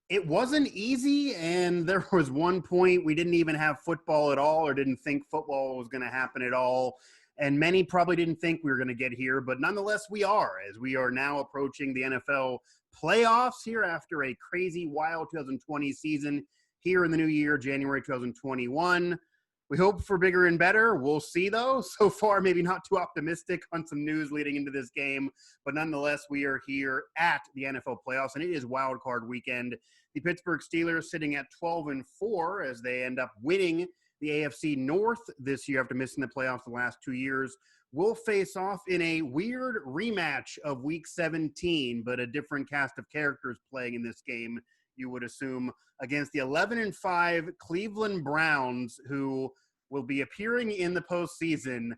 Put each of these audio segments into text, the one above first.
It wasn't easy, and there was one point we didn't even have football at all, or didn't think football was going to happen at all. And many probably didn't think we were going to get here, but nonetheless, we are, as we are now approaching the NFL playoffs here after a crazy, wild 2020 season here in the new year, January 2021. We hope for bigger and better. We'll see, though. So far, maybe not too optimistic on some news leading into this game. But nonetheless, we are here at the NFL playoffs, and it is wild card weekend. The Pittsburgh Steelers sitting at 12-4 as they end up winning the AFC North this year after missing the playoffs the last 2 years. Will face off in a weird rematch of Week 17, but a different cast of characters playing in this game, you would assume, against the 11-5 Cleveland Browns, who will be appearing in the postseason.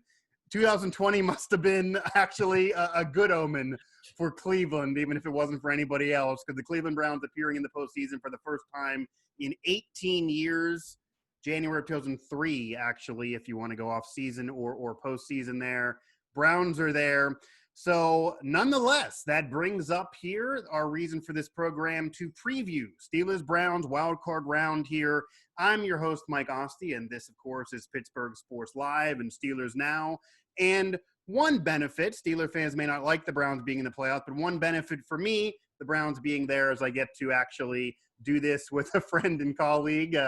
2020 must have been actually a good omen for Cleveland, even if it wasn't for anybody else, because the Cleveland Browns appearing in the postseason for the first time in 18 years. January of 2003, actually, if you want to go off season or postseason there. Browns are there. So nonetheless, that brings up here our reason for this program to preview Steelers-Browns Wild Card Round here. I'm your host, Mike Asti, and this, of course, is Pittsburgh Sports Live and Steelers Now. And one benefit, Steeler fans may not like the Browns being in the playoffs, but one benefit for me, the Browns being there, is I get to actually do this with a friend and colleague,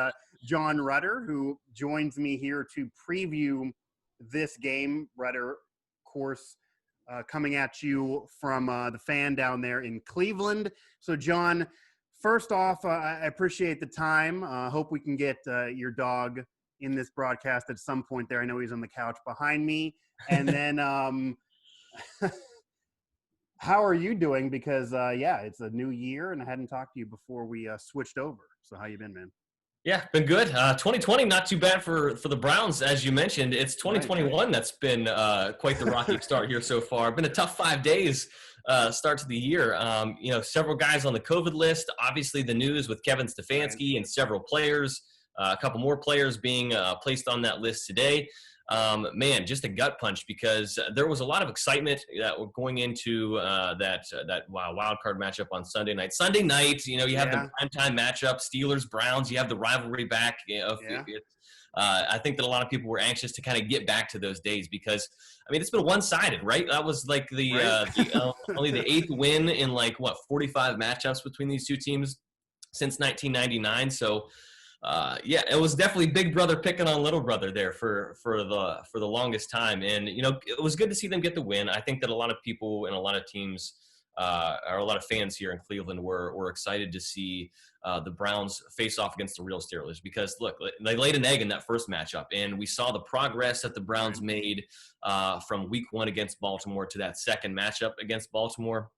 Jon Rudder, who joins me here to preview this game. Rudder, of course, coming at you from the fan down there in Cleveland. So, John, first off, I appreciate the time. Hope we can get your dog in this broadcast at some point there. I know he's on the couch behind me. And then how are you doing? Because, it's a new year, and I hadn't talked to you before we switched over. So how you been, man? Yeah, been good. 2020, not too bad for the Browns, as you mentioned. It's 2021 that's been quite the rocky start here so far. Been a tough 5 days start to the year. Several guys on the COVID list. Obviously, the news with Kevin Stefanski and several players. A couple more players being placed on that list today. Just a gut punch, because there was a lot of excitement that we're going into that wild card matchup on Sunday night. Sunday night, you have the primetime matchup, Steelers-Browns. You have the rivalry back. I think that a lot of people were anxious to kind of get back to those days because, it's been one-sided, right? That was like only the 8th win in 45 matchups between these two teams since 1999. So. It was definitely big brother picking on little brother there for the longest time. And, it was good to see them get the win. I think that a lot of people and a lot of teams or a lot of fans here in Cleveland were excited to see the Browns face off against the real Steelers because, look, they laid an egg in that first matchup, and we saw the progress that the Browns made from week 1 against Baltimore to that second matchup against Baltimore.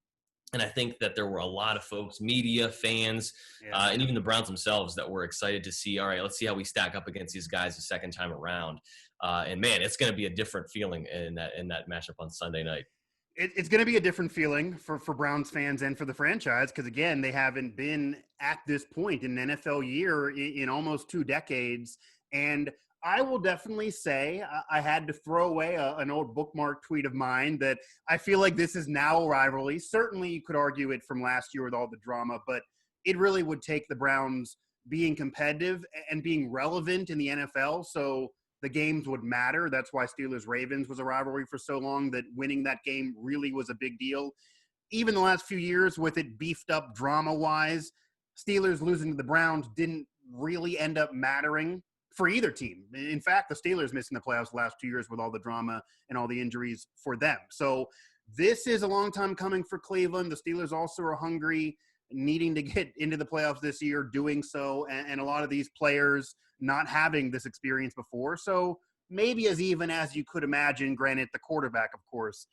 And I think that there were a lot of folks, media, fans, and even the Browns themselves that were excited to see, all right, let's see how we stack up against these guys the second time around. It's going to be a different feeling in that matchup on Sunday night. It's going to be a different feeling for Browns fans and for the franchise because, again, they haven't been at this point in an NFL year in almost 2 decades. And I will definitely say I had to throw away an old bookmark tweet of mine that I feel like this is now a rivalry. Certainly you could argue it from last year with all the drama, but it really would take the Browns being competitive and being relevant in the NFL so the games would matter. That's why Steelers-Ravens was a rivalry for so long, that winning that game really was a big deal. Even the last few years with it beefed up drama-wise, Steelers losing to the Browns didn't really end up mattering for either team. In fact, the Steelers missing the playoffs the last 2 years with all the drama and all the injuries for them. So this is a long time coming for Cleveland. The Steelers also are hungry, needing to get into the playoffs this year, doing so, and a lot of these players not having this experience before. So maybe as even as you could imagine, granted the quarterback, of course,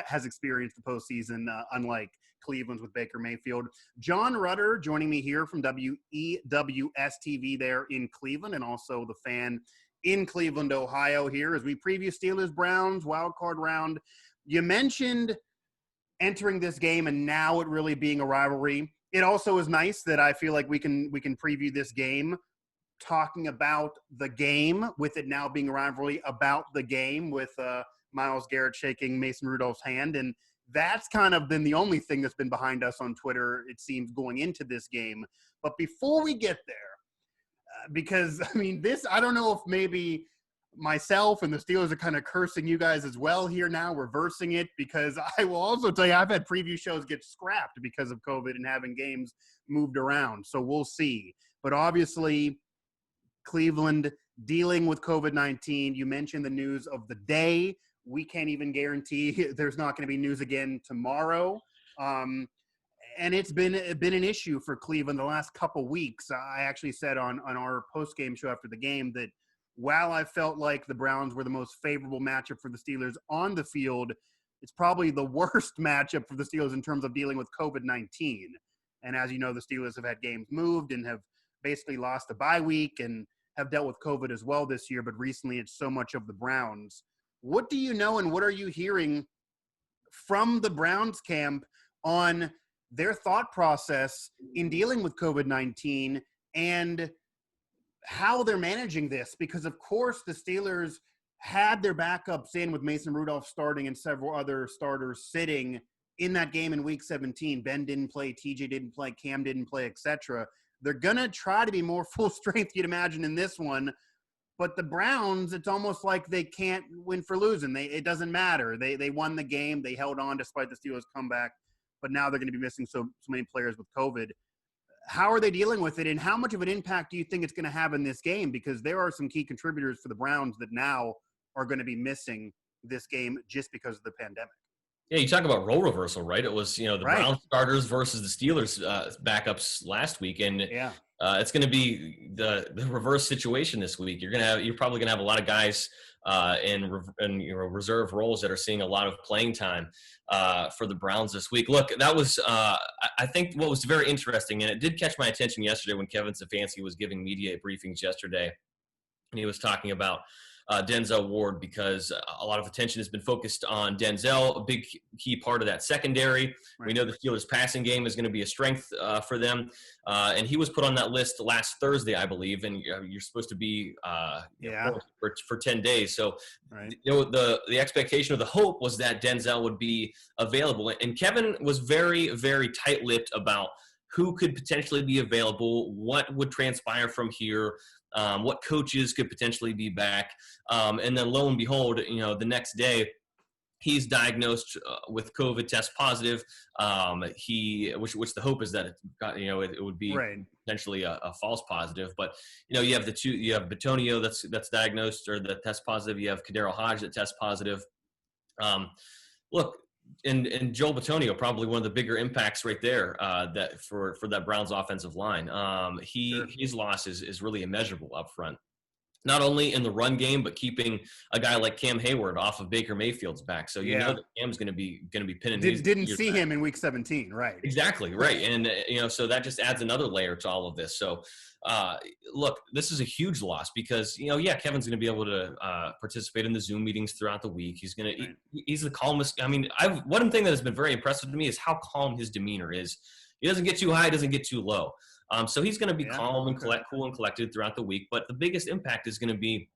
has experienced the postseason, unlike Cleveland's with Baker Mayfield. Jon Rudder joining me here from WEWS-TV there in Cleveland, and also the fan in Cleveland, Ohio here as we preview Steelers-Browns Wild Card Round. You mentioned entering this game and now it really being a rivalry. It also is nice that I feel like we can preview this game talking about the game, with it now being a rivalry about the game, with Myles Garrett shaking Mason Rudolph's hand. And That's kind of been the only thing that's been behind us on Twitter, it seems, going into this game. But before we get there, because, I mean, I don't know if maybe myself and the Steelers are kind of cursing you guys as well here now, reversing it, because I will also tell you I've had preview shows get scrapped because of COVID and having games moved around. So we'll see. But obviously, Cleveland dealing with COVID-19. You mentioned the news of the day. We can't even guarantee there's not going to be news again tomorrow. And it's been an issue for Cleveland the last couple weeks. I actually said on our post-game show after the game that while I felt like the Browns were the most favorable matchup for the Steelers on the field, it's probably the worst matchup for the Steelers in terms of dealing with COVID-19. And as you know, the Steelers have had games moved and have basically lost a bye week and have dealt with COVID as well this year. But recently it's so much of the Browns. What do you know and what are you hearing from the Browns camp on their thought process in dealing with COVID-19 and how they're managing this? Because, of course, the Steelers had their backups in with Mason Rudolph starting and several other starters sitting in that game in Week 17. Ben didn't play, TJ didn't play, Cam didn't play, etc. They're going to try to be more full strength, you'd imagine, in this one. But the Browns, it's almost like they can't win for losing. It doesn't matter. They won the game. They held on despite the Steelers' comeback. But now they're going to be missing so many players with COVID. How are they dealing with it, and how much of an impact do you think it's going to have in this game? Because there are some key contributors for the Browns that now are going to be missing this game just because of the pandemic. Yeah, you talk about role reversal, right? It was, the Browns starters versus the Steelers backups last week, and it's going to be the reverse situation this week. You're probably going to have a lot of guys in reserve roles that are seeing a lot of playing time for the Browns this week. Look, that was I think what was very interesting, and it did catch my attention yesterday when Kevin Stefanski was giving media briefings yesterday, and he was talking about Denzel Ward, because a lot of attention has been focused on Denzel, a big key part of that secondary. Right. We know the Steelers' passing game is going to be a strength for them, and he was put on that list last Thursday, I believe, and you're supposed to be for 10 days. So the expectation or the hope was that Denzel would be available, and Kevin was very, very tight-lipped about who could potentially be available, what would transpire from here, what coaches could potentially be back. And then lo and behold, the next day he's diagnosed with COVID, test positive. Which the hope is that it would be potentially a false positive. But, you have you have Bitonio that's diagnosed or that test positive. You have Kadero Hodge that test positive. Look, and Joel Bitonio, probably one of the bigger impacts right there that for that Browns offensive line. His loss is really immeasurable up front, not only in the run game, but keeping a guy like Cam Hayward off of Baker Mayfield's back. So you know that Cam's going to be pinning. Didn't see him in Week 17, right? Exactly, right. And so that just adds another layer to all of this. So look, this is a huge loss because Kevin's going to be able to participate in the Zoom meetings throughout the week. He's going to he's the calmest. I mean, one thing that has been very impressive to me is how calm his demeanor is. He doesn't get too high, doesn't get too low. So he's going to be calm and cool and collected throughout the week. But the biggest impact is going to be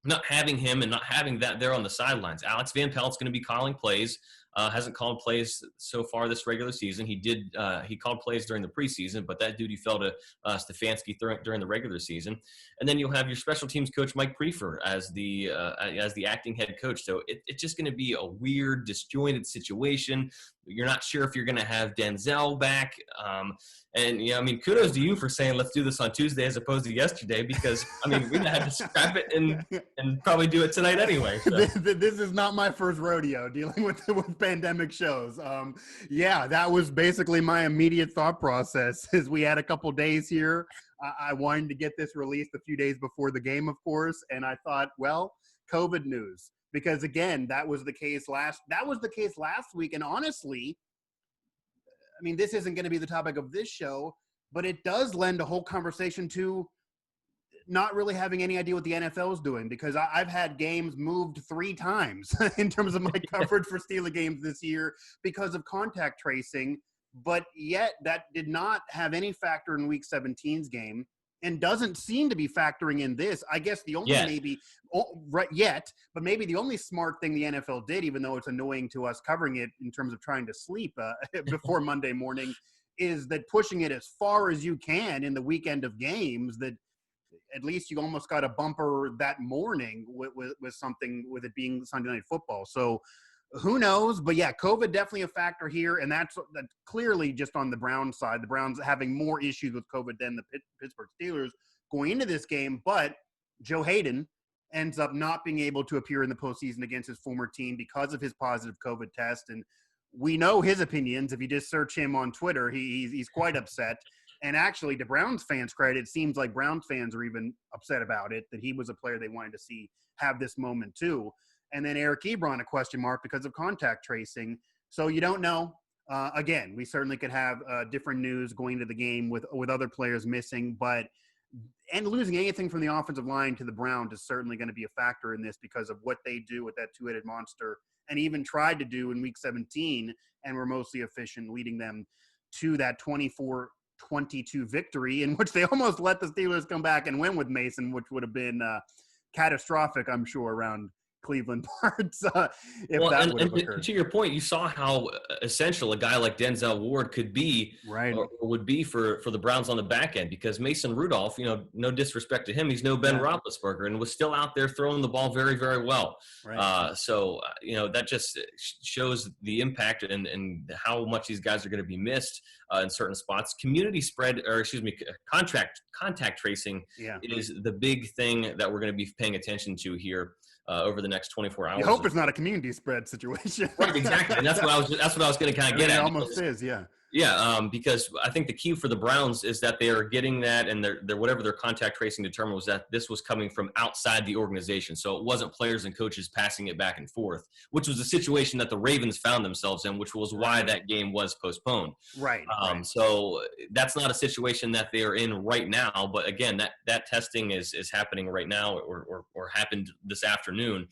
not having him and not having that there on the sidelines. Alex Van Pelt's going to be calling plays. Hasn't called plays so far this regular season. He called plays during the preseason, but that duty fell to Stefanski during the regular season. And then you'll have your special teams coach Mike Prefer as the acting head coach. So it's just going to be a weird, disjointed situation. You're not sure if you're going to have Denzel back. And kudos to you for saying let's do this on Tuesday as opposed to yesterday, because we had to scrap it and probably do it tonight anyway. So. This is not my first rodeo dealing with pandemic shows. That was basically my immediate thought process. Is we had a couple days here. I wanted to get this released a few days before the game, of course, and I thought, well, COVID news, because again, that was the case last week, and honestly, this isn't going to be the topic of this show, but it does lend a whole conversation to not really having any idea what the NFL is doing, because I've had games moved 3 times in terms of my coverage for Steeler games this year because of contact tracing, but yet that did not have any factor in Week 17's game. and doesn't seem to be factoring in this. I guess the only but maybe the only smart thing the NFL did, even though it's annoying to us covering it in terms of trying to sleep before Monday morning, is that pushing it as far as you can in the weekend of games, that at least you almost got a bumper that morning with something, with it being Sunday Night Football. So who knows? But yeah, COVID definitely a factor here, and that's clearly just on the Browns side. The Browns having more issues with COVID than the Pittsburgh Steelers going into this game. But Joe Hayden ends up not being able to appear in the postseason against his former team because of his positive COVID test. And we know his opinions. If you just search him on Twitter, he's quite upset. And actually, to Browns fans' credit, it seems like Browns fans are even upset about it, that he was a player they wanted to see have this moment too. And then Eric Ebron, a question mark because of contact tracing. So you don't know. Again, we certainly could have different news going into the game with other players missing, and losing anything from the offensive line to the Browns is certainly going to be a factor in this because of what they do with that two-headed monster, and even tried to do in Week 17, and were mostly efficient, leading them to that 24-22 victory, in which they almost let the Steelers come back and win with Mason, which would have been catastrophic, I'm sure, around Cleveland parts if that would have occurred. To your point, you saw how essential a guy like Denzel Ward could be, right, or would be for the Browns on the back end, because Mason Rudolph, no disrespect to him, he's no Ben Roethlisberger, and was still out there throwing the ball very, very well. Right. So that just shows the impact and how much these guys are going to be missed in certain spots. Contact tracing is the big thing that we're going to be paying attention to here over the next 24 hours. You hope it's not a community spread situation. Right, exactly. And that's what I was going to kind of get at. It almost is, yeah. Yeah, because I think the key for the Browns is that they are getting that, and they're whatever their contact tracing determined was that this was coming from outside the organization. So it wasn't players and coaches passing it back and forth, which was a situation that the Ravens found themselves in, which was why that game was postponed. Right. So that's not a situation that they are in right now. But again, that testing is happening right now, or happened this afternoon.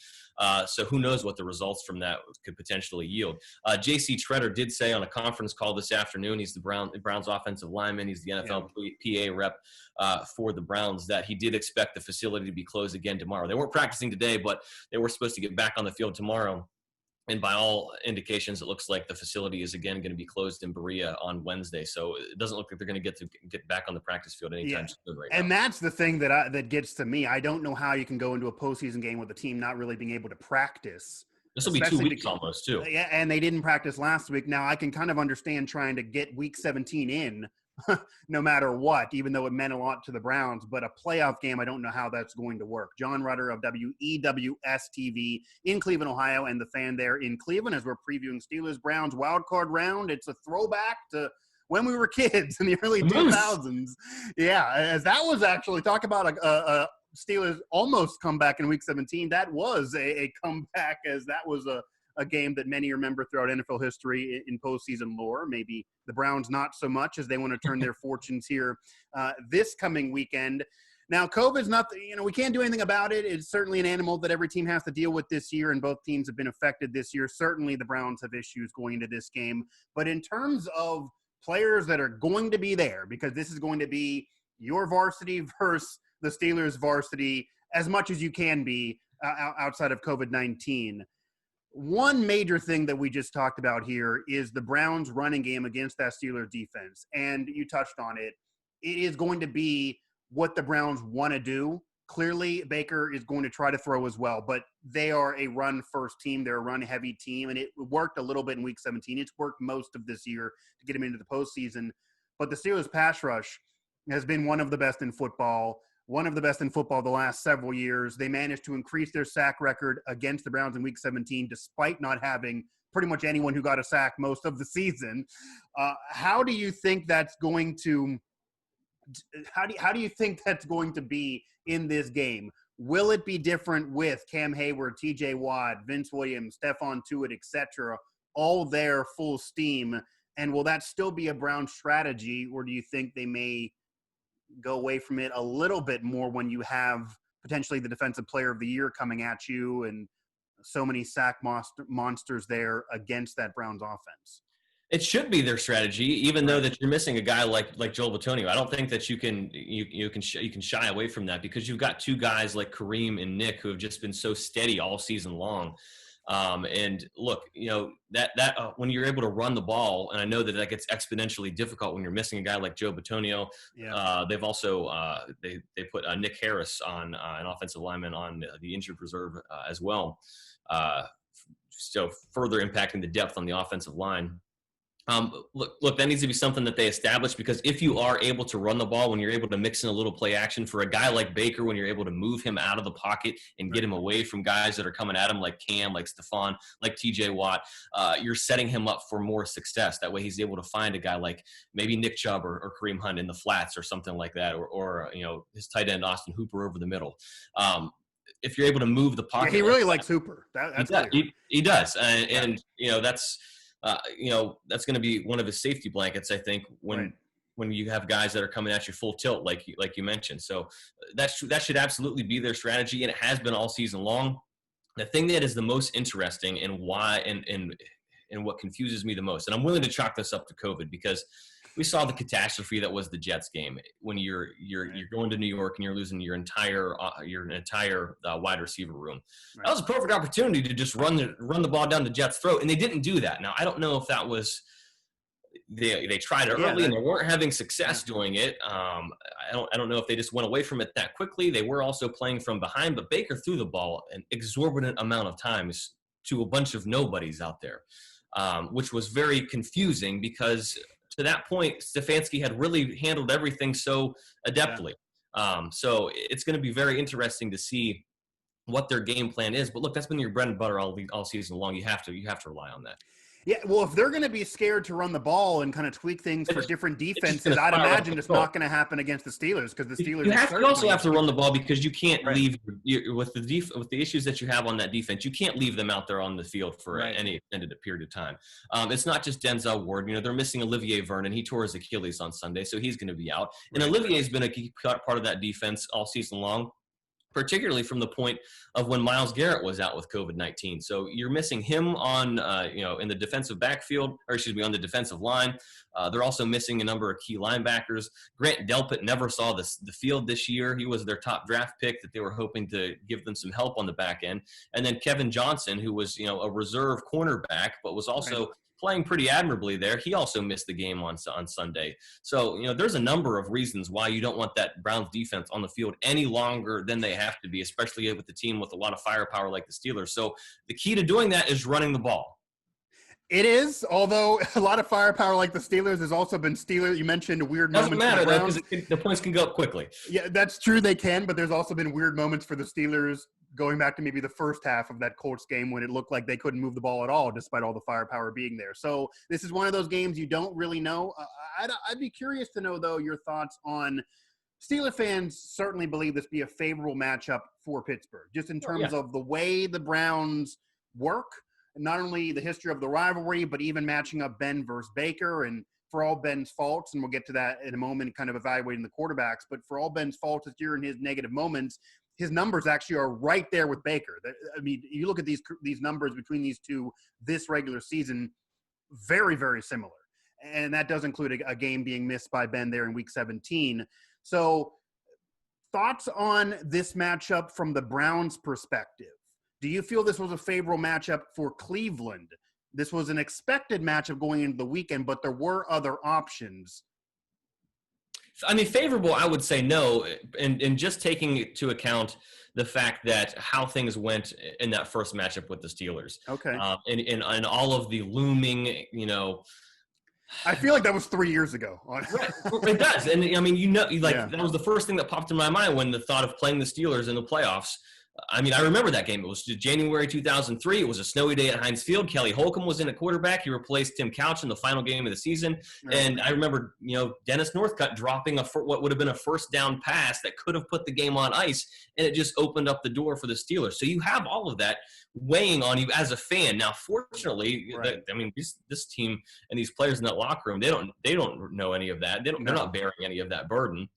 So who knows what the results from that could potentially yield. J.C. Treader did say on a conference call this afternoon, he's the Browns offensive lineman, he's the NFL PA rep for the Browns, that he did expect the facility to be closed again tomorrow. They weren't practicing today, but they were supposed to get back on the field tomorrow. And by all indications, it looks like the facility is again going to be closed in Berea on Wednesday. So it doesn't look like they're going to get back on the practice field anytime soon right now. And that's the thing that gets to me. I don't know how you can go into a postseason game with a team not really being able to practice. This will be 2 weeks almost, too. Yeah, and they didn't practice last week. Now, I can kind of understand trying to get Week 17 in no matter what, even though it meant a lot to the Browns. But a playoff game, I don't know how that's going to work. Jon Rudder of WEWS-TV in Cleveland, Ohio, and the Fan there in Cleveland as we're previewing Steelers-Browns Wild Card Round. It's a throwback to when we were kids in the early 2000s. Yeah, as that was actually, talk about a Steelers almost comeback in Week 17. That was a comeback, as that was a game that many remember throughout NFL history in postseason lore. Maybe the Browns not so much, as they want to turn their fortunes here this coming weekend. Now, COVID's not, we can't do anything about it. It's certainly an animal that every team has to deal with this year, and both teams have been affected this year. Certainly the Browns have issues going into this game. But in terms of players that are going to be there, because this is going to be your varsity versus the Steelers varsity as much as you can be outside of COVID-19. One major thing that we just talked about here is the Browns running game against that Steelers defense. And you touched on it. It is going to be what the Browns want to do. Clearly, Baker is going to try to throw as well, but they are a run-first team. They're a run-heavy team, and it worked a little bit in Week 17. It's worked most of this year to get them into the postseason. But the Steelers' pass rush has been one of the best in football the last several years. They managed to increase their sack record against the Browns in Week 17, despite not having pretty much anyone who got a sack most of the season. How do you think that's going to be in this game? Will it be different with Cam Hayward, TJ Watt, Vince Williams, Stephon Tuitt, etc., all there full steam? And will that still be a Brown strategy, or do you think they may go away from it a little bit more when you have potentially the Defensive Player of the Year coming at you and so many sack monsters there against that Browns offense? It should be their strategy, even though Right. that you're missing a guy like Joel Bitonio. I don't think that you can shy away from that, because you've got two guys like Kareem and Nick who have just been so steady all season long. And look, that when you're able to run the ball, and I know that gets exponentially difficult when you're missing a guy like Joe Bitonio. Yeah. They've also they put Nick Harris on an offensive lineman on the injured reserve as well. So further impacting the depth on the offensive line. Look, that needs to be something that they establish, because if you are able to run the ball, when you're able to mix in a little play action for a guy like Baker, when you're able to move him out of the pocket and get him away from guys that are coming at him like Cam, like Stephon, like TJ Watt, you're setting him up for more success. That way he's able to find a guy like maybe Nick Chubb or Kareem Hunt in the flats or something like that, or his tight end Austin Hooper over the middle. If you're able to move the pocket, he really likes Hooper. He does, and that's. That's going to be one of his safety blankets, I think, when you have guys that are coming at you full tilt, like you mentioned. So that should absolutely be their strategy, and it has been all season long. The thing that is the most interesting and why and what confuses me the most, and I'm willing to chalk this up to COVID, because we saw the catastrophe that was the Jets game when you're going to New York and you're losing your entire wide receiver room. Right. That was a perfect opportunity to just run the ball down the Jets' throat, and they didn't do that. Now, I don't know if that was they tried it early and they weren't having success doing it. I don't know if they just went away from it that quickly. They were also playing from behind, but Baker threw the ball an exorbitant amount of times to a bunch of nobodies out there, which was very confusing, because to that point, Stefanski had really handled everything so adeptly. So it's going to be very interesting to see what their game plan is. But look, that's been your bread and butter all season long. You have to rely on that. Yeah, well, if they're going to be scared to run the ball and kind of tweak things for different defenses, I'd imagine it's not going to happen against the Steelers, because the Steelers. You also have to run the ball, because you can't leave with the issues that you have on that defense. You can't leave them out there on the field for any extended period of time. It's not just Denzel Ward. They're missing Olivier Vernon. He tore his Achilles on Sunday, so he's going to be out. And Olivier's been a key part of that defense all season long, particularly from the point of when Myles Garrett was out with COVID-19. So you're missing him on, in the defensive backfield, on the defensive line. They're also missing a number of key linebackers. Grant Delpit never saw the field this year. He was their top draft pick that they were hoping to give them some help on the back end. And then Kevin Johnson, who was, a reserve cornerback, but was also playing pretty admirably there. He also missed the game on Sunday. So, there's a number of reasons why you don't want that Browns defense on the field any longer than they have to be, especially with the team with a lot of firepower like the Steelers. So the key to doing that is running the ball. It is, although a lot of firepower like the Steelers has also been Steelers. You mentioned weird moments. Doesn't matter, though, because the points can go up quickly. Yeah, that's true. They can, but there's also been weird moments for the Steelers going back to maybe the first half of that Colts game when it looked like they couldn't move the ball at all despite all the firepower being there. So this is one of those games you don't really know. I'd be curious to know, though, your thoughts on Steeler fans certainly believe this be a favorable matchup for Pittsburgh, just in terms of the way the Browns work, not only the history of the rivalry, but even matching up Ben versus Baker. And for all Ben's faults, and we'll get to that in a moment, kind of evaluating the quarterbacks, but for all Ben's faults during his negative moments, his numbers actually are right there with Baker. I mean, you look at these numbers between these two this regular season, very, very similar. And that does include a game being missed by Ben there in Week 17. So thoughts on this matchup from the Browns' perspective? Do you feel this was a favorable matchup for Cleveland? This was an expected matchup going into the weekend, but there were other options. I mean, favorable, I would say no, and just taking into account the fact that how things went in that first matchup with the Steelers. Okay. And all of the looming, I feel like that was 3 years ago. Right. It does. And I mean, that was the first thing that popped in my mind when the thought of playing the Steelers in the playoffs. I mean, I remember that game. It was January 2003. It was a snowy day at Heinz Field. Kelly Holcomb was in at quarterback. He replaced Tim Couch in the final game of the season. Right. And I remember, Dennis Northcutt dropping what would have been a first down pass that could have put the game on ice, and it just opened up the door for the Steelers. So you have all of that weighing on you as a fan. Now, fortunately, this team and these players in that locker room, they don't know any of that. They're not bearing any of that burden.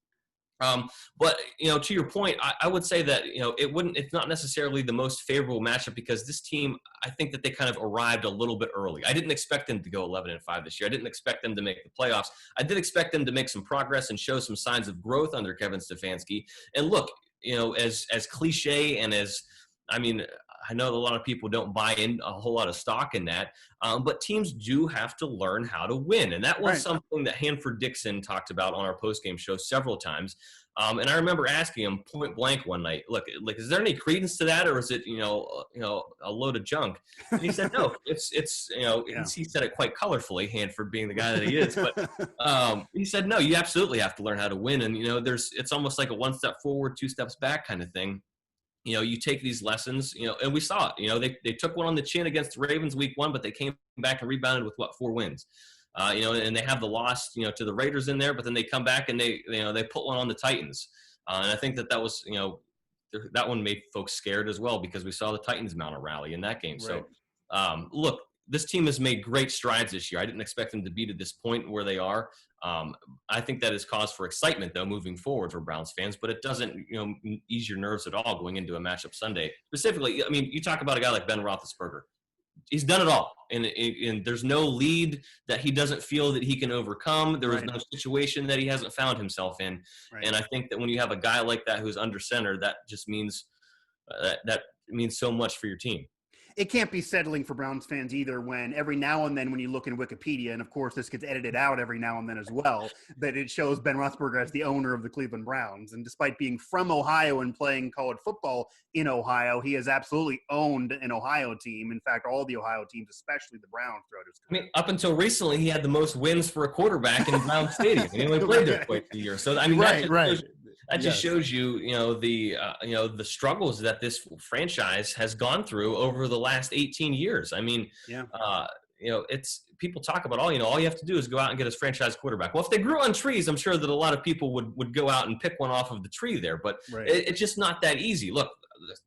But, to your point, I would say that, it's not necessarily the most favorable matchup because this team, I think that they kind of arrived a little bit early. I didn't expect them to go 11-5 this year. I didn't expect them to make the playoffs. I did expect them to make some progress and show some signs of growth under Kevin Stefanski. And look, as cliche and I know that a lot of people don't buy in a whole lot of stock in that, but teams do have to learn how to win. And that was something that Hanford Dixon talked about on our postgame show several times. And I remember asking him point blank one night, look, is there any credence to that, or is it, a load of junk? And he said, no, it's he said it quite colorfully, Hanford being the guy that he is. But he said, no, you absolutely have to learn how to win. And, it's almost like a one step forward, two steps back kind of thing. You take these lessons, and we saw it. They took one on the chin against the Ravens week 1, but they came back and rebounded with 4 wins. And they have the loss, to the Raiders in there, but then they come back and they put one on the Titans. And I think that was, that one made folks scared as well because we saw the Titans mount a rally in that game. Right. So, look, this team has made great strides this year. I didn't expect them to be to this point where they are. I think that is cause for excitement, though, moving forward for Browns fans, but it doesn't, ease your nerves at all going into a matchup Sunday. Specifically, you talk about a guy like Ben Roethlisberger. He's done it all, and there's no lead that he doesn't feel that he can overcome. There is no situation that he hasn't found himself in, and I think that when you have a guy like that who's under center, that just means that means so much for your team. It can't be settling for Browns fans either when every now and then when you look in Wikipedia, and of course this gets edited out every now and then as well, that it shows Ben Roethlisberger as the owner of the Cleveland Browns. And despite being from Ohio and playing college football in Ohio, he has absolutely owned an Ohio team. In fact, all the Ohio teams, especially the Browns, throughout his career. Up until recently, he had the most wins for a quarterback in Brown Stadium. And he only played there quite a year. So, that just shows you, the struggles that this franchise has gone through over the last 18 years. It's people talk about, all you have to do is go out and get his franchise quarterback. Well, if they grew on trees, I'm sure that a lot of people would go out and pick one off of the tree there, but it's just not that easy. Look,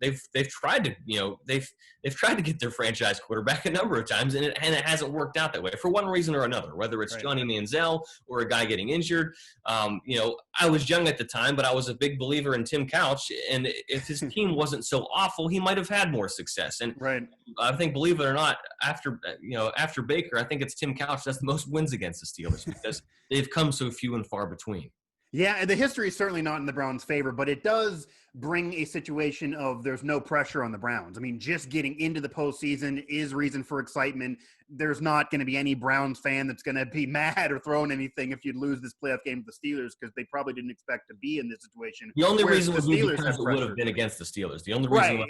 they've tried to, they've tried to get their franchise quarterback a number of times, and it hasn't worked out that way for one reason or another, whether it's Johnny Manziel or a guy getting injured. I was young at the time, but I was a big believer in Tim Couch, and if his team wasn't so awful, he might have had more success. And I think, believe it or not, after Baker, I think it's Tim Couch that's the most wins against the Steelers because they've come so few and far between. Yeah, the history is certainly not in the Browns' favor, but it does bring a situation of there's no pressure on the Browns. Just getting into the postseason is reason for excitement. There's not going to be any Browns fan that's going to be mad or throwing anything if you'd lose this playoff game to the Steelers because they probably didn't expect to be in this situation. The only reason would be because it would have been against the Steelers. The only reason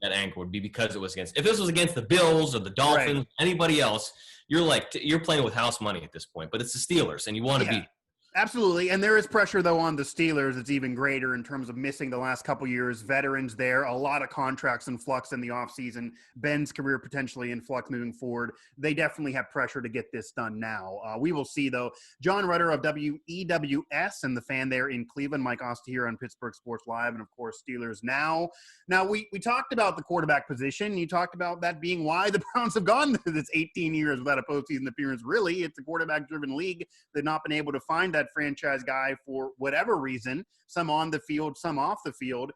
that angle would be because it was against – if this was against the Bills or the Dolphins, anybody else, you're playing with house money at this point. But it's the Steelers, and you want to beat. Absolutely. And there is pressure, though, on the Steelers. It's even greater in terms of missing the last couple years. Veterans there, a lot of contracts in flux in the offseason. Ben's career potentially in flux moving forward. They definitely have pressure to get this done now. We will see, though. Jon Rudder of WEWS and the fan there in Cleveland. Mike Asti here on Pittsburgh Sports Live. And, of course, Steelers Now. Now, we talked about the quarterback position. You talked about that being why the Browns have gone through this 18 years without a postseason appearance. Really, it's a quarterback-driven league. They've not been able to find that franchise guy for whatever reason, some on the field, some off the field.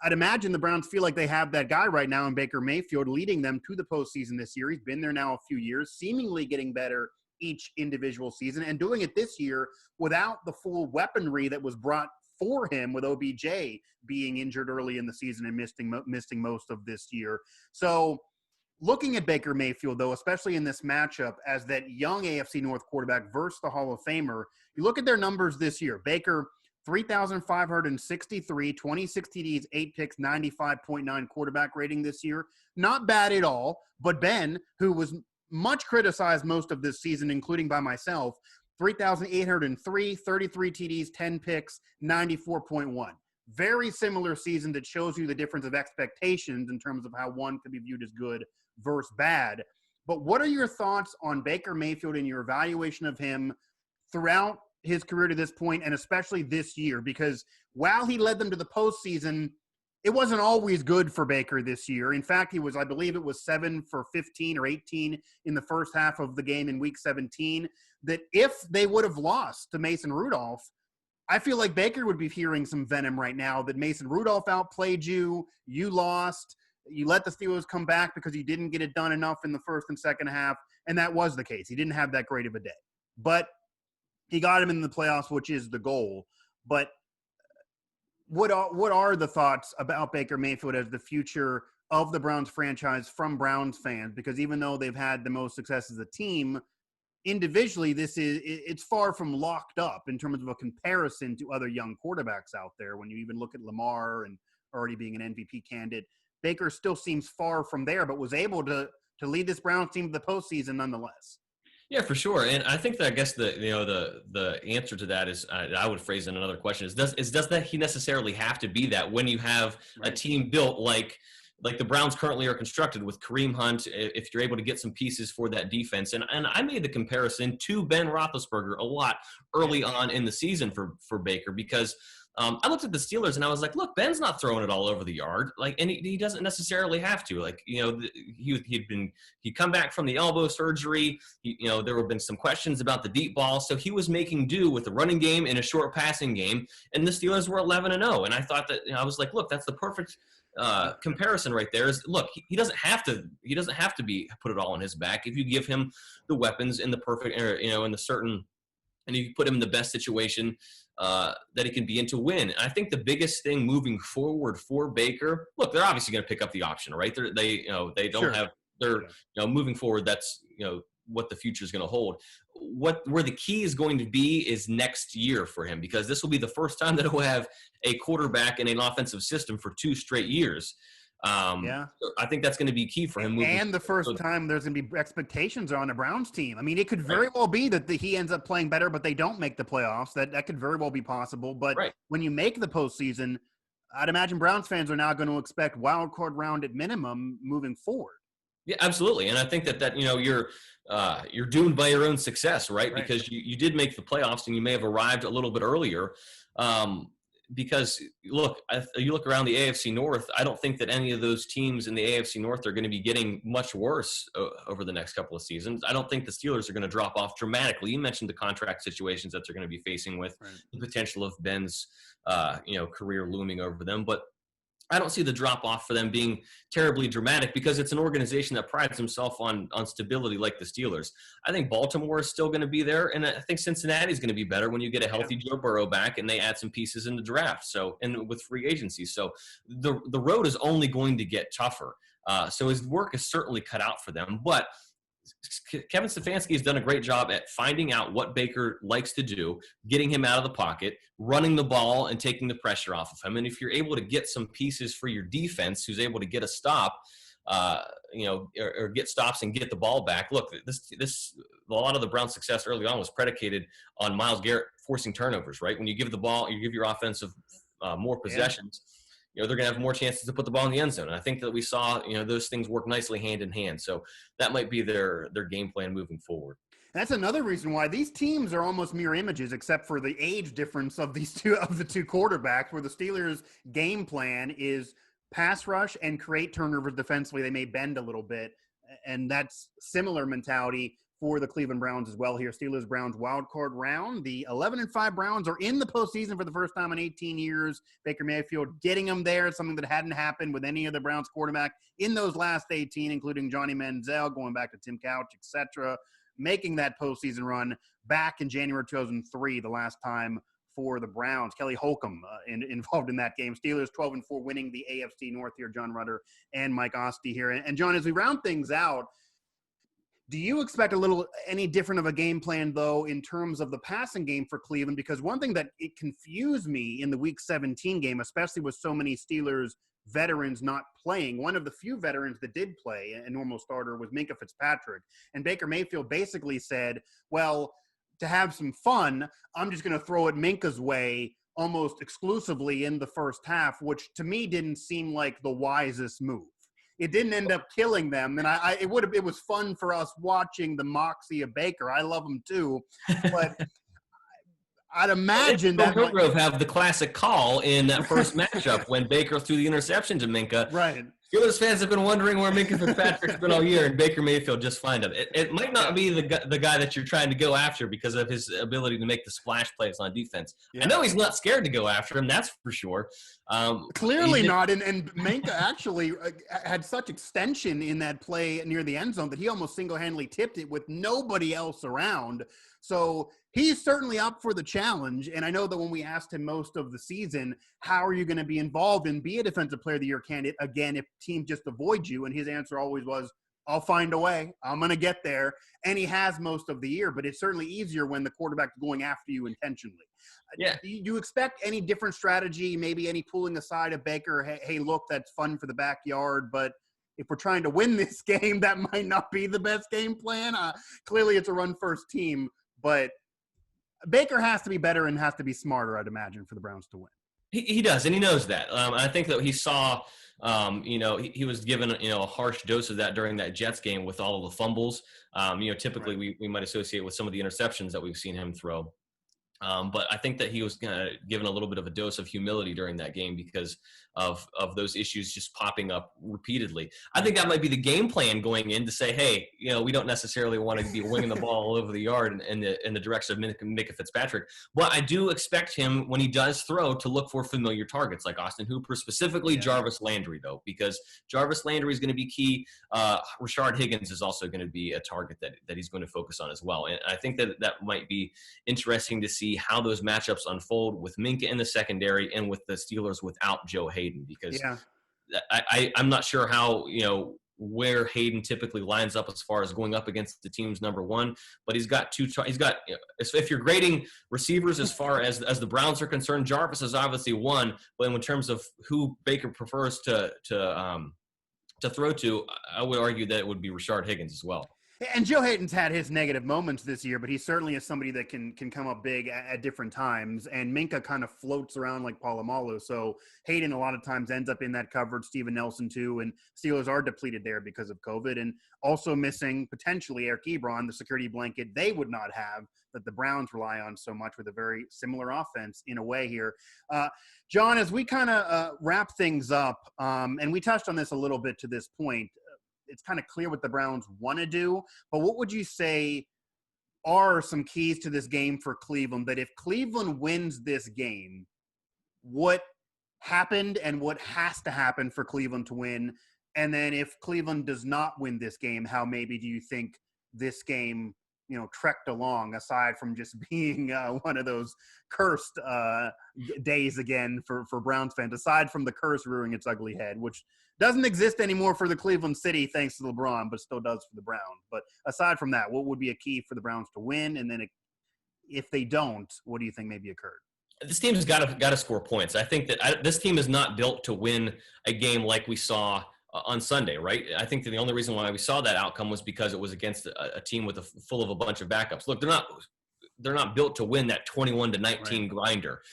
I'd imagine the Browns feel like they have that guy right now in Baker Mayfield leading them to the postseason this year. He's been there now a few years, seemingly getting better each individual season and doing it this year without the full weaponry that was brought for him with OBJ being injured early in the season and missing most of this year. So looking at Baker Mayfield, though, especially in this matchup as that young AFC North quarterback versus the Hall of Famer, you look at their numbers this year. Baker, 3,563, 26 TDs, 8 picks, 95.9 quarterback rating this year. Not bad at all. But Ben, who was much criticized most of this season, including by myself, 3,803, 33 TDs, 10 picks, 94.1. Very similar season that shows you the difference of expectations in terms of how one could be viewed as good versus bad. But what are your thoughts on Baker Mayfield and your evaluation of him throughout his career to this point, and especially this year? Because while he led them to the postseason, it wasn't always good for Baker this year. In fact, he was, I believe it was 7 for 15 or 18 in the first half of the game in week 17, that if they would have lost to Mason Rudolph, I feel like Baker would be hearing some venom right now that Mason Rudolph outplayed you. You lost. You let the Steelers come back because you didn't get it done enough in the first and second half, and that was the case. He didn't have that great of a day. But he got him in the playoffs, which is the goal. But what are the thoughts about Baker Mayfield as the future of the Browns franchise from Browns fans? Because even though they've had the most success as a team, individually, it's far from locked up in terms of a comparison to other young quarterbacks out there. When you even look at Lamar and already being an MVP candidate, Baker still seems far from there, but was able to lead this Browns team to the postseason nonetheless. Yeah, for sure. And I think that, I guess the answer to that is, I would phrase in another question is, does that he necessarily have to be that when you have a team built like the Browns currently are constructed with Kareem Hunt, if you're able to get some pieces for that defense. And I made the comparison to Ben Roethlisberger a lot early on in the season for Baker, because I looked at the Steelers and I was like, look, Ben's not throwing it all over the yard. Like, and he doesn't necessarily have to. Like, he'd come back from the elbow surgery. There have been some questions about the deep ball. So he was making do with the running game and a short passing game. And the Steelers were 11-0. And I thought that, I was like, look, that's the perfect comparison right there. Is, look, he doesn't have to be put it all on his back. If you give him the weapons in the perfect, in the certain, and you put him in the best situation that he can be in to win. And I think the biggest thing moving forward for Baker, look, they're obviously going to pick up the option, right? They don't have, moving forward, that's, what the future is going to hold. Where the key is going to be is next year for him, because this will be the first time that he'll have a quarterback in an offensive system for 2 straight years. So I think that's going to be key for him. And the first time there's going to be expectations on a Browns team. I mean, it could very well be that he ends up playing better, but they don't make the playoffs. That could very well be possible. But when you make the postseason, I'd imagine Browns fans are now going to expect wild card round at minimum moving forward. Yeah, absolutely. And I think that you're doomed by your own success, right? Because you did make the playoffs and you may have arrived a little bit earlier. Because look, you look around the AFC North, I don't think that any of those teams in the AFC North are going to be getting much worse over the next couple of seasons. I don't think the Steelers are going to drop off dramatically. You mentioned the contract situations that they're going to be facing with the potential of Ben's, career looming over them. But I don't see the drop-off for them being terribly dramatic, because it's an organization that prides himself on stability like the Steelers. I think Baltimore is still going to be there, and I think Cincinnati is going to be better when you get a healthy Joe Burrow back and they add some pieces in the draft, and with free agency. So the road is only going to get tougher. So his work is certainly cut out for them. But Kevin Stefanski has done a great job at finding out what Baker likes to do, getting him out of the pocket, running the ball, and taking the pressure off of him. And if you're able to get some pieces for your defense who's able to get a stop, or get stops and get the ball back. Look, a lot of the Browns' success early on was predicated on Myles Garrett forcing turnovers, right? When you give the ball, you give your offensive more possessions, they're going to have more chances to put the ball in the end zone. And I think that we saw, those things work nicely hand in hand. So that might be their game plan moving forward. That's another reason why these teams are almost mirror images, except for the age difference of the two quarterbacks, where the Steelers' game plan is pass rush and create turnovers defensively. They may bend a little bit, and that's similar mentality for the Cleveland Browns as well here. Steelers-Browns wild card round. The 11-5 Browns are in the postseason for the first time in 18 years. Baker Mayfield getting them there, something that hadn't happened with any of the Browns quarterback in those last 18, including Johnny Manziel, going back to Tim Couch, etc., making that postseason run back in January 2003, the last time for the Browns. Kelly Holcomb involved in that game. Steelers 12-4 winning the AFC North here. Jon Rudder and Mike Asti here. And John, as we round things out, do you expect any different of a game plan, though, in terms of the passing game for Cleveland? Because one thing that it confused me in the Week 17 game, especially with so many Steelers veterans not playing, one of the few veterans that did play, a normal starter, was Minkah Fitzpatrick. And Baker Mayfield basically said, well, to have some fun, I'm just going to throw it Minkah's way almost exclusively in the first half, which to me didn't seem like the wisest move. It didn't end up killing them, and it was fun for us watching the moxie of Baker. I love him too, but I'd imagine that Hillgrove have the classic call in that first matchup when Baker threw the interception to Minkah. Right. Steelers fans have been wondering where Minka Fitzpatrick's been all year, and Baker Mayfield just find him. It might not be the guy that you're trying to go after because of his ability to make the splash plays on defense. Yeah. I know he's not scared to go after him, that's for sure. Clearly not, and Minka actually had such extension in that play near the end zone that he almost single-handedly tipped it with nobody else around. So he's certainly up for the challenge. And I know that when we asked him most of the season, how are you going to be involved and be a Defensive Player of the Year candidate again if teams just avoid you? And his answer always was, I'll find a way. I'm going to get there. And he has most of the year, but it's certainly easier when the quarterback's going after you intentionally. Yeah. Do you expect any different strategy, maybe any pulling aside of Baker? Hey, look, that's fun for the backyard, but if we're trying to win this game, that might not be the best game plan. Clearly it's a run-first team, but Baker has to be better and has to be smarter, I'd imagine, for the Browns to win. He does, and he knows that. I think that he saw, he was given, a harsh dose of that during that Jets game with all of the fumbles. Typically we might associate with some of the interceptions that we've seen him throw. But I think that he was given a little bit of a dose of humility during that game because of those issues just popping up repeatedly. I think that might be the game plan going in to say, hey, we don't necessarily want to be winging the ball all over the yard in the direction of Minka Fitzpatrick. But I do expect him, when he does throw, to look for familiar targets like Austin Hooper, specifically Jarvis Landry, though, because Jarvis Landry is going to be key. Rashard Higgins is also going to be a target that he's going to focus on as well. And I think that might be interesting to see how those matchups unfold with Minka in the secondary and with the Steelers without Joe Hayden, because I'm not sure how, where Hayden typically lines up as far as going up against the team's number one, but he's got if you're grading receivers as far as the Browns are concerned, Jarvis is obviously one, but in terms of who Baker prefers to throw to, I would argue that it would be Rashard Higgins as well. And Joe Hayden's had his negative moments this year, but he certainly is somebody that can come up big at different times. And Minka kind of floats around like Polamalu. So Hayden a lot of times ends up in that coverage, Steven Nelson too. And Steelers are depleted there because of COVID and also missing potentially Eric Ebron, the security blanket they would not have that the Browns rely on so much with a very similar offense in a way here. John, as we kind of wrap things up, and we touched on this a little bit to this point, it's kind of clear what the Browns want to do, but what would you say are some keys to this game for Cleveland, that if Cleveland wins this game, what happened and what has to happen for Cleveland to win? And then if Cleveland does not win this game, how maybe do you think this game, trekked along, aside from just being one of those cursed days again for Browns fans, aside from the curse rearing its ugly head, which doesn't exist anymore for the Cleveland City thanks to LeBron, but still does for the Browns. But aside from that, what would be a key for the Browns to win? And then if they don't, what do you think maybe occurred? This team has got to score points. I think that this team is not built to win a game like we saw on Sunday, right? I think that the only reason why we saw that outcome was because it was against a team full of a bunch of backups. Look, they're not built to win that 21-19 grinder.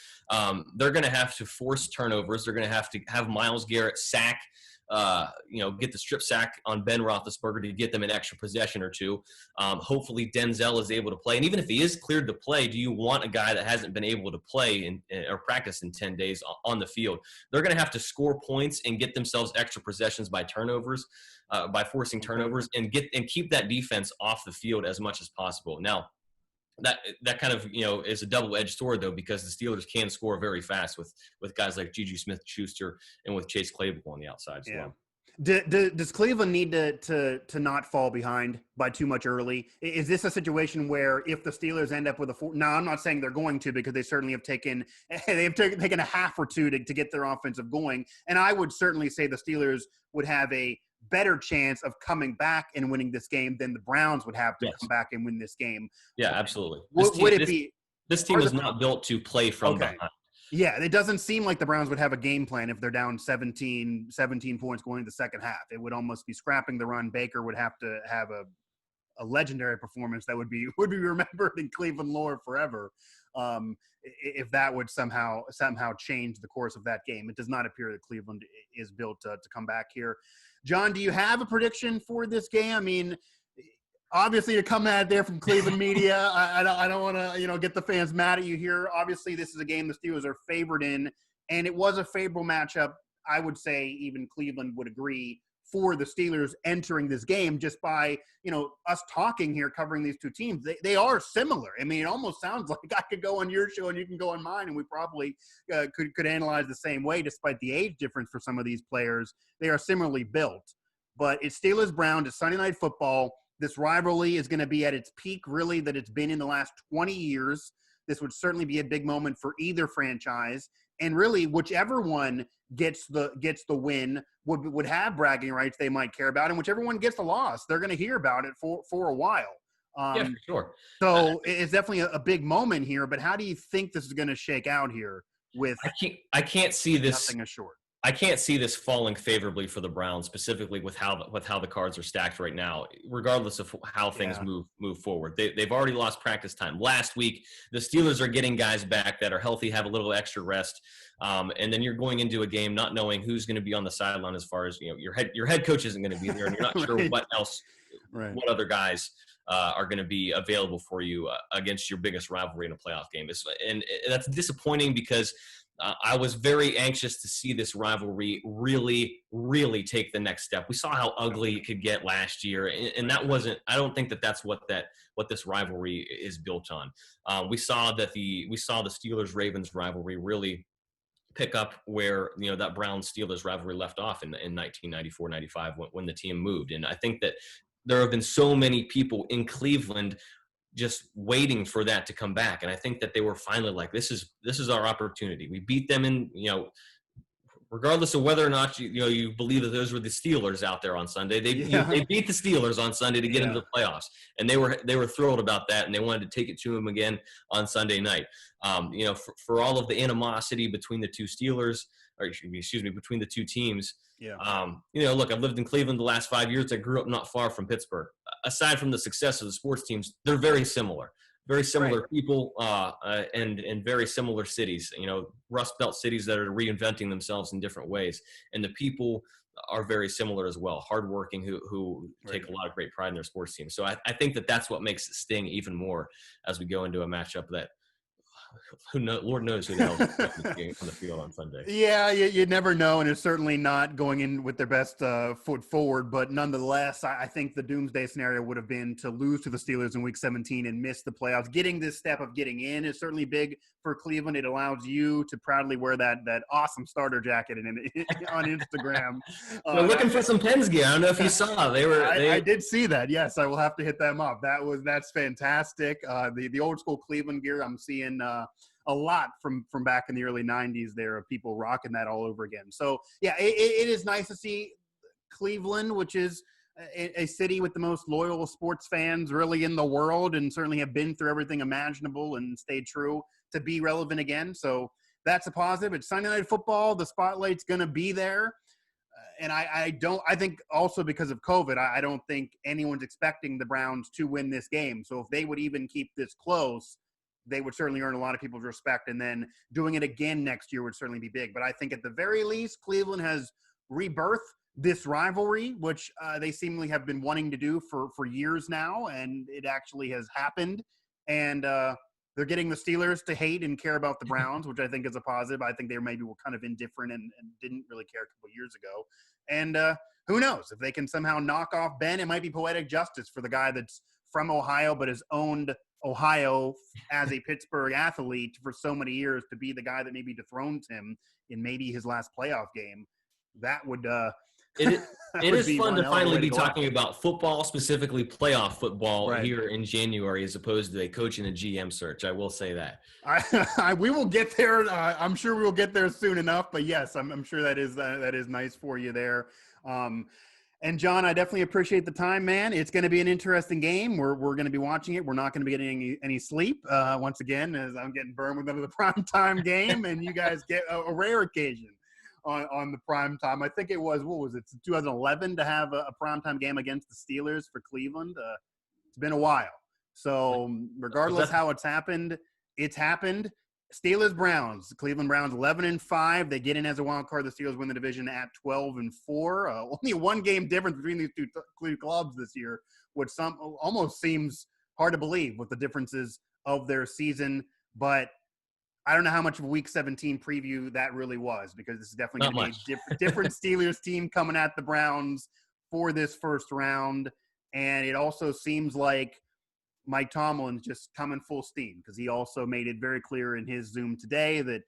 They're going to have to force turnovers. They're going to have Myles Garrett sack, get the strip sack on Ben Roethlisberger to get them an extra possession or two. Hopefully Denzel is able to play. And even if he is cleared to play, do you want a guy that hasn't been able to play or practice in 10 days on the field? They're going to have to score points and get themselves extra possessions by turnovers, by forcing turnovers, and keep that defense off the field as much as possible. Now, that kind of is a double-edged sword though, because the Steelers can score very fast with guys like Juju Smith-Schuster and with Chase Claypool on the outside as well. Does Cleveland need to not fall behind by too much early? Is this a situation where if the Steelers end up with now I'm not saying they're going to, because they certainly have taken a half or two to get their offensive going, and I would certainly say the Steelers would have a better chance of coming back and winning this game than the Browns would have to come back and win this game. Yeah, absolutely. This team is not built to play from behind. Yeah, it doesn't seem like the Browns would have a game plan if they're down 17 points going into the second half. It would almost be scrapping the run. Baker would have to have a legendary performance that would be remembered in Cleveland lore forever. If that would somehow change the course of that game. It does not appear that Cleveland is built to come back here. John, do you have a prediction for this game? I mean, obviously to come at there from Cleveland media, I don't want to get the fans mad at you here. Obviously, this is a game the Steelers are favored in, and it was a favorable matchup I would say even Cleveland would agree, for the Steelers entering this game just by, us talking here, covering these two teams. They are similar. I mean, it almost sounds like I could go on your show and you can go on mine, and we probably could analyze the same way despite the age difference for some of these players. They are similarly built. But it's Steelers-Browns. It's Sunday Night Football. This rivalry is going to be at its peak, really, that it's been in the last 20 years. This would certainly be a big moment for either franchise. And really, whichever one gets the win would have bragging rights they might care about, and whichever one gets the loss, they're going to hear about it for a while. Yeah, for sure. So it's definitely a big moment here. But how do you think this is going to shake out here? With I can't see this. Nothing assured. I can't see this falling favorably for the Browns, specifically with how the cards are stacked right now, regardless of how things move forward. They've already lost practice time. Last week, the Steelers are getting guys back that are healthy, have a little extra rest, and then you're going into a game not knowing who's going to be on the sideline as far as your head coach isn't going to be there, and you're not sure what else, what other guys are going to be available for you against your biggest rivalry in a playoff game. And that's disappointing because I was very anxious to see this rivalry really, really take the next step. We saw how ugly it could get last year, and that wasn't. I don't think that's what this rivalry is built on. We saw the Steelers-Ravens rivalry really pick up where that Browns-Steelers rivalry left off in 1994-95 when the team moved, and I think that there have been so many people in Cleveland just waiting for that to come back. And I think that they were finally like, this is our opportunity. We beat them in, regardless of whether or not you believe that those were the Steelers out there on Sunday. They beat the Steelers on Sunday to get into the playoffs, and they were thrilled about that, and they wanted to take it to them again on Sunday night. For all of the animosity between the two Steelers, between the two teams. Look, I've lived in Cleveland the last 5 years. I grew up not far from Pittsburgh. Aside from the success of the sports teams, they're very similar people, and very similar cities, Rust Belt cities that are reinventing themselves in different ways. And the people are very similar as well, hardworking, who take a lot of great pride in their sports teams. So I think that's what makes it sting even more as we go into a matchup that, Lord knows who the hell is on the field on Sunday. Yeah, you never know, and it's certainly not going in with their best foot forward. But nonetheless, I think the doomsday scenario would have been to lose to the Steelers in Week 17 and miss the playoffs. Getting this step of getting in is certainly big for Cleveland. It allows you to proudly wear that awesome starter jacket on Instagram. We're looking for some Pens gear. I don't know if you saw. I did see that. Yes, I will have to hit them up. That's fantastic. The old school Cleveland gear I'm seeing a lot from back in the early 90s there of people rocking that all over again. So, yeah, it is nice to see Cleveland, which is a city with the most loyal sports fans really in the world, and certainly have been through everything imaginable and stayed true, to be relevant again. So that's a positive. It's Sunday Night Football. The spotlight's going to be there. And I think also because of COVID, I don't think anyone's expecting the Browns to win this game. So if they would even keep this close, they would certainly earn a lot of people's respect. And then doing it again next year would certainly be big. But I think at the very least, Cleveland has rebirthed this rivalry, which they seemingly have been wanting to do for years now. And it actually has happened. And they're getting the Steelers to hate and care about the Browns, which I think is a positive. I think they maybe were kind of indifferent and didn't really care a couple years ago. And who knows? If they can somehow knock off Ben, it might be poetic justice for the guy that's from Ohio but has owned Ohio as a Pittsburgh athlete for so many years, to be the guy that maybe dethrones him in maybe his last playoff game. That would it is fun to finally be talking about football, specifically playoff football, here in January, as opposed to a coach and a GM search. I will say that. We will get there. I'm sure we will get there soon enough. But yes, I'm sure that is nice for you there. And John, I definitely appreciate the time, man. It's going to be an interesting game. We're going to be watching it. We're not going to be getting any sleep once again, as I'm getting burned with another primetime game, and you guys get a rare occasion on the primetime. I think it was, 2011 to have a primetime game against the Steelers for Cleveland. It's been a while. So regardless how it's happened, it's happened. Steelers-Browns. Cleveland Browns 11-5. They get in as a wild card. The Steelers win the division at 12-4. Only a one-game difference between these two clubs this year, which almost seems hard to believe with the differences of their season. But I don't know how much of a Week 17 preview that really was, because this is definitely going to be a different Steelers team coming at the Browns for this first round. And it also seems like Mike Tomlin's just coming full steam, because he also made it very clear in his Zoom today that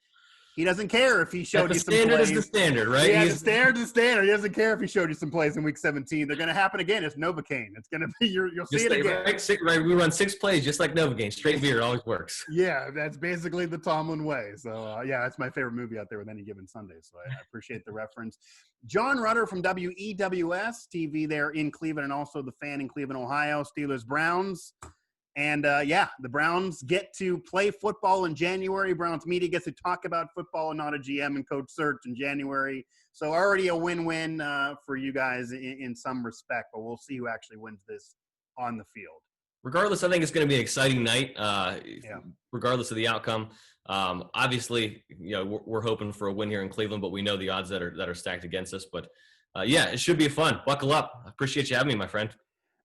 he doesn't care if he showed you some plays. The standard is the standard, right? Yeah, the standard is the standard. He doesn't care if he showed you some plays in Week 17. They're going to happen again. It's Novocaine. It's going to be you'll see it again. Right, we run 6 plays just like Novocaine. Straight beer always works. Yeah, that's basically the Tomlin way. So, yeah, that's my favorite movie out there with Any Given Sunday. So I appreciate the reference. Jon Rudder from WEWS-TV there in Cleveland, and also the fan in Cleveland, Ohio, Steelers Browns. And, the Browns get to play football in January. Browns media gets to talk about football and not a GM and coach search in January. So already a win-win for you guys in some respect, but we'll see who actually wins this on the field. Regardless, I think it's going to be an exciting night, regardless of the outcome. Obviously, we're hoping for a win here in Cleveland, but we know the odds that are stacked against us. But, it should be fun. Buckle up. I appreciate you having me, my friend.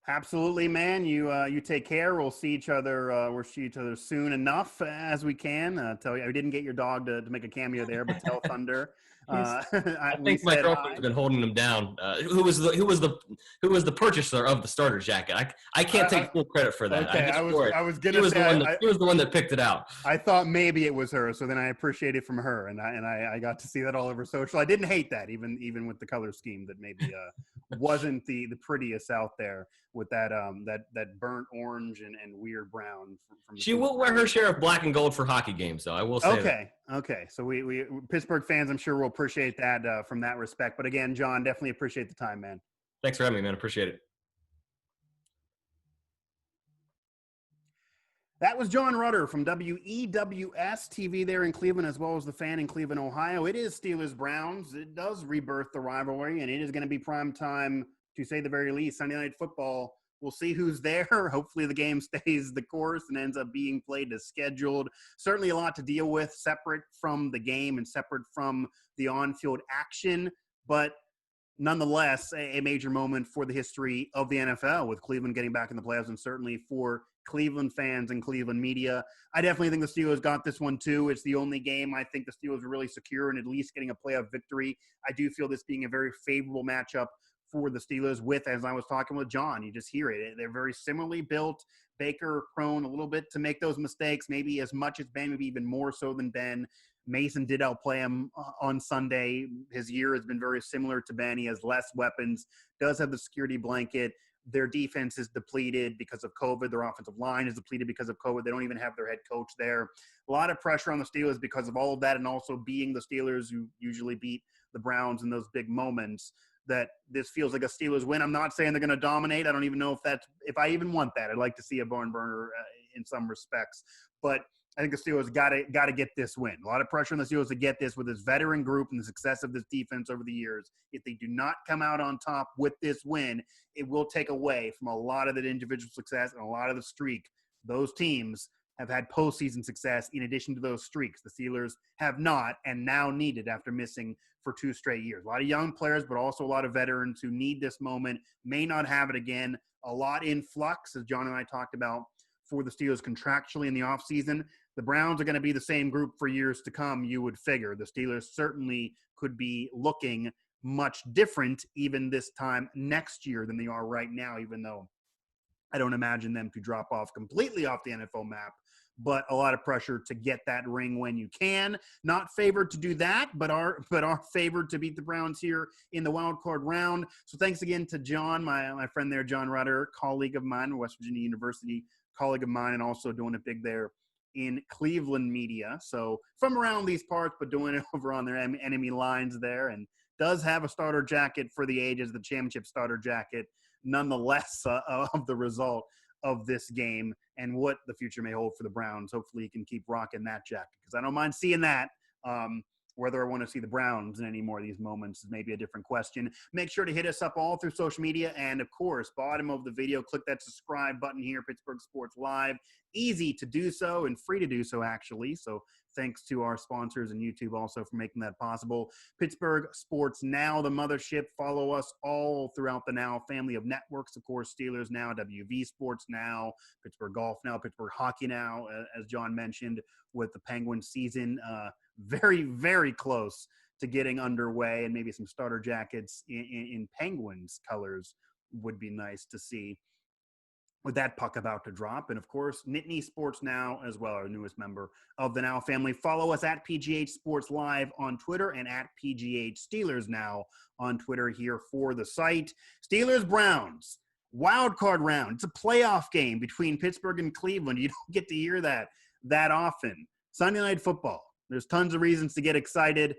Absolutely, man. You take care. We'll see each other. We'll see each other soon enough as we can. Tell you, I didn't get your dog to make a cameo there, but tell Thunder. I think my girlfriend's been holding him down. Who was the purchaser of the starter jacket? I can't take full credit for that. Okay, I was gonna say he was the one that picked it out. I thought maybe it was her, so then I appreciate it from her, and I got to see that all over social. I didn't hate that, even with the color scheme that maybe wasn't the prettiest out there with that burnt orange and weird brown. She will wear her share of black and gold for hockey games, though. I will say. Okay. So we Pittsburgh fans, I'm sure, will appreciate that from that respect. But again, John, definitely appreciate the time, man. Thanks for having me, man. Appreciate it. That was Jon Rudder from WEWS-TV there in Cleveland, as well as the fan in Cleveland, Ohio. It is Steelers Browns. It does rebirth the rivalry, and it is going to be prime time, to say the very least. Sunday Night Football. We'll see who's there. Hopefully the game stays the course and ends up being played as scheduled. Certainly a lot to deal with, separate from the game and separate from the on-field action, but nonetheless a major moment for the history of the NFL, with Cleveland getting back in the playoffs, and certainly for Cleveland fans and Cleveland media. I definitely think the Steelers got this one too. It's the only game I think the Steelers are really secure in at least getting a playoff victory. I do feel this being a very favorable matchup for the Steelers with, as I was talking with John, you just hear it. They're very similarly built. Baker prone a little bit to make those mistakes, maybe as much as Ben, maybe even more so than Ben. Mason did outplay him on Sunday. His year has been very similar to Ben. He has less weapons, does have the security blanket. Their defense is depleted because of COVID. Their offensive line is depleted because of COVID. They don't even have their head coach there. A lot of pressure on the Steelers because of all of that, and also being the Steelers who usually beat the Browns in those big moments, that this feels like a Steelers win. I'm not saying they're going to dominate. I don't even know if I even want that. I'd like to see a barn burner in some respects, but I think the Steelers got to get this win. A lot of pressure on the Steelers to get this with this veteran group and the success of this defense over the years. If they do not come out on top with this win, it will take away from a lot of that individual success and a lot of the streak. Those teams have had postseason success in addition to those streaks. The Steelers have not, and now need it after missing for 2 straight years. A lot of young players, but also a lot of veterans who need this moment, may not have it again. A lot in flux, as John and I talked about, for the Steelers contractually in the offseason. The Browns are going to be the same group for years to come, you would figure. The Steelers certainly could be looking much different even this time next year than they are right now, even though I don't imagine them to drop off completely off the NFL map, but a lot of pressure to get that ring when you can. Not favored to do that, but are favored to beat the Browns here in the wild card round. So thanks again to John, my friend there, Jon Rudder, colleague of mine, West Virginia University colleague of mine, and also doing it big there in Cleveland media. So from around these parts, but doing it over on their enemy lines there, and does have a starter jacket for the ages, the championship starter jacket, nonetheless, of the result of this game and what the future may hold for the Browns. Hopefully he can keep rocking that jacket, because I don't mind seeing that. Whether I want to see the Browns in any more of these moments is maybe a different question. Make sure to hit us up all through social media. And, of course, bottom of the video, click that subscribe button here, Pittsburgh Sports Live. Easy to do so and free to do so, actually. So Thanks to our sponsors and YouTube also for making that possible. Pittsburgh Sports Now, the mothership. Follow us all throughout the Now family of networks. Of course, Steelers Now, WV Sports Now, Pittsburgh Golf Now, Pittsburgh Hockey Now, as John mentioned, with the Penguins season very, very close to getting underway, and maybe some starter jackets in Penguins colors would be nice to see with that puck about to drop. And of course, Nittany Sports Now as well, our newest member of the Now family. Follow us at PGH Sports Live on Twitter and at PGH Steelers Now on Twitter here for the site. Steelers Browns, wild card round. It's a playoff game between Pittsburgh and Cleveland. You don't get to hear that often. Sunday Night Football. There's tons of reasons to get excited.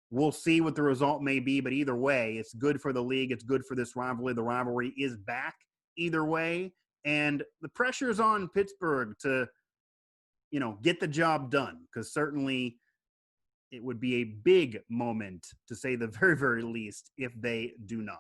We'll see what the result may be, but either way, it's good for the league. It's good for this rivalry. The rivalry is back either way. And the pressure is on Pittsburgh to, get the job done, because certainly it would be a big moment, to say the very, very least, if they do not.